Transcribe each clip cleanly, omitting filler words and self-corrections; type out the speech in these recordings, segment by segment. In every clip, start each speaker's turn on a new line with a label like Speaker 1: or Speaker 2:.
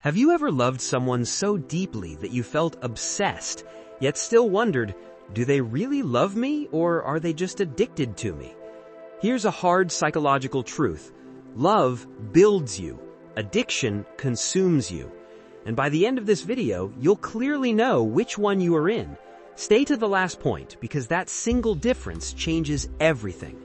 Speaker 1: Have you ever loved someone so deeply that you felt obsessed, yet still wondered, do they really love me or are they just addicted to me? Here's a hard psychological truth. Love builds you. Addiction consumes you. And by the end of this video, you'll clearly know which one you are in. Stay to the last point because that single difference changes everything.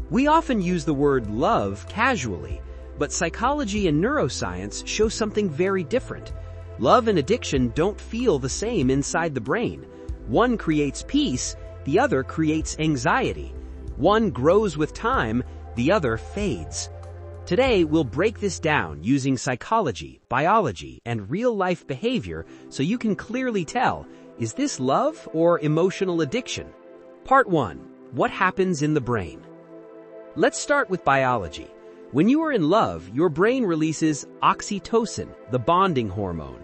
Speaker 1: We often use the word love casually, but psychology and neuroscience show something very different. Love and addiction don't feel the same inside the brain. One creates peace, the other creates anxiety. One grows with time, the other fades. Today, we'll break this down using psychology, biology, and real-life behavior so you can clearly tell, is this love or emotional addiction? Part 1. What happens in the brain? Let's start with biology. When you are in love, your brain releases oxytocin, the bonding hormone,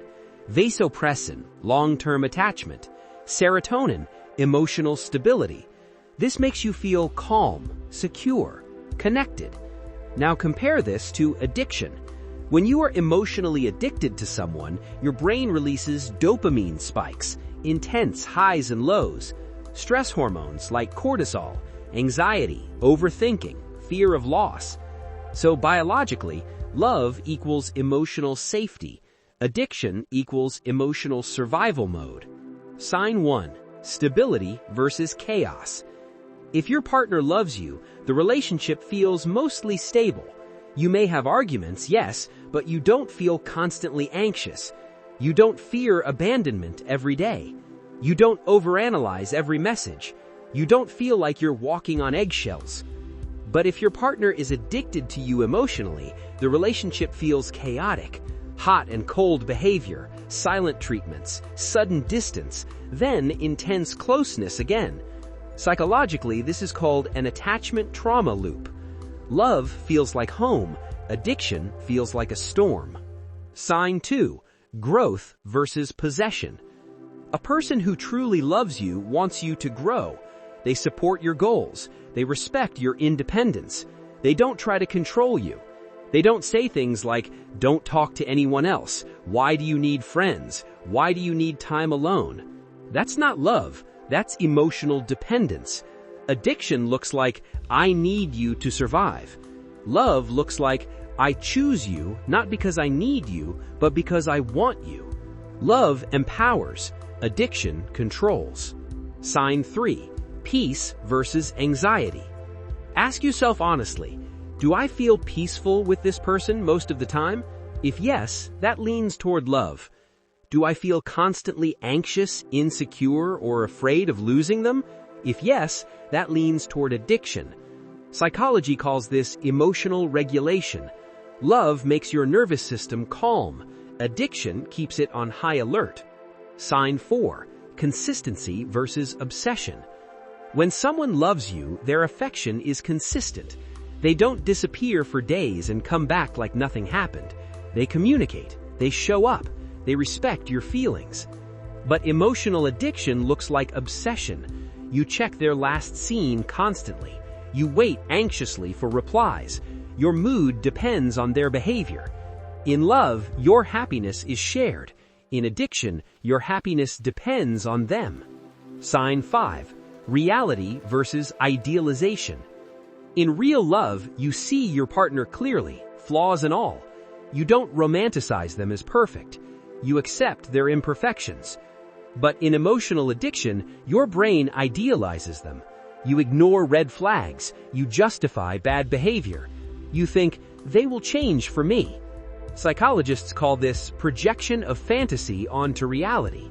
Speaker 1: vasopressin, long-term attachment, serotonin, emotional stability. This makes you feel calm, secure, connected. Now compare this to addiction. When you are emotionally addicted to someone, your brain releases dopamine spikes, intense highs and lows, stress hormones like cortisol, anxiety, overthinking, fear of loss. So biologically, love equals emotional safety. Addiction equals emotional survival mode. Sign 1. Stability versus chaos. If your partner loves you, the relationship feels mostly stable. You may have arguments, yes, but you don't feel constantly anxious. You don't fear abandonment every day. You don't overanalyze every message. You don't feel like you're walking on eggshells. But if your partner is addicted to you emotionally, the relationship feels chaotic. Hot and cold behavior, silent treatments, sudden distance, then intense closeness again. Psychologically, this is called an attachment trauma loop. Love feels like home, addiction feels like a storm. Sign 2. Growth versus possession. A person who truly loves you wants you to grow. They support your goals. They respect your independence. They don't try to control you. They don't say things like, don't talk to anyone else. Why do you need friends? Why do you need time alone? That's not love. That's emotional dependence. Addiction looks like, I need you to survive. Love looks like, I choose you not because I need you, but because I want you. Love empowers. Addiction controls. Sign 3. Peace versus anxiety. Ask yourself honestly, do I feel peaceful with this person most of the time? If yes, that leans toward love. Do I feel constantly anxious, insecure, or afraid of losing them? If yes, that leans toward addiction. Psychology calls this emotional regulation. Love makes your nervous system calm. Addiction keeps it on high alert. Sign 4. Consistency versus obsession. When someone loves you, their affection is consistent. They don't disappear for days and come back like nothing happened. They communicate. They show up. They respect your feelings. But emotional addiction looks like obsession. You check their last scene constantly. You wait anxiously for replies. Your mood depends on their behavior. In love, your happiness is shared. In addiction, your happiness depends on them. Sign 5. Reality versus idealization. In real love, you see your partner clearly, flaws and all. You don't romanticize them as perfect. You accept their imperfections. But in emotional addiction, your brain idealizes them. You ignore red flags. You justify bad behavior. You think, they will change for me. Psychologists call this projection of fantasy onto reality.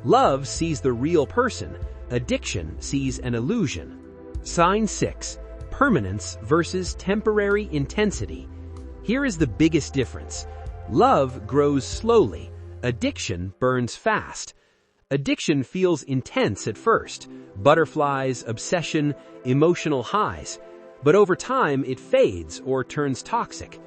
Speaker 1: Love sees the real person. Addiction sees an illusion. Sign 6. Permanence versus temporary intensity. Here is the biggest difference. Love grows slowly. Addiction burns fast. Addiction feels intense at first. Butterflies, obsession, emotional highs. But over time, it fades or turns toxic.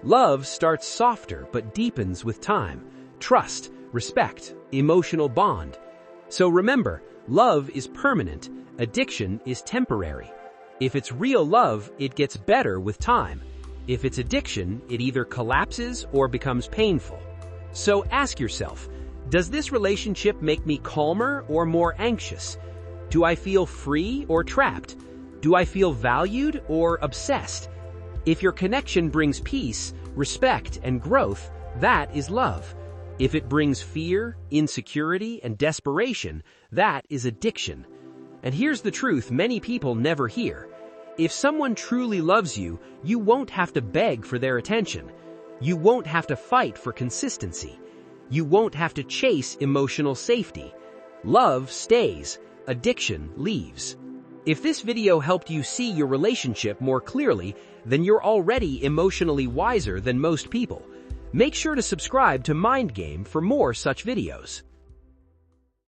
Speaker 1: Love starts softer but deepens with time. Trust, respect, emotional bond. So remember, love is permanent, addiction is temporary. If it's real love, it gets better with time. If it's addiction, it either collapses or becomes painful. So ask yourself, does this relationship make me calmer or more anxious? Do I feel free or trapped? Do I feel valued or obsessed? If your connection brings peace, respect, and growth, that is love. If it brings fear, insecurity, and desperation, that is addiction. And here's the truth many people never hear. If someone truly loves you, you won't have to beg for their attention. You won't have to fight for consistency. You won't have to chase emotional safety. Love stays. Addiction leaves. If this video helped you see your relationship more clearly, then you're already emotionally wiser than most people. Make sure to subscribe to MindGame for more such videos.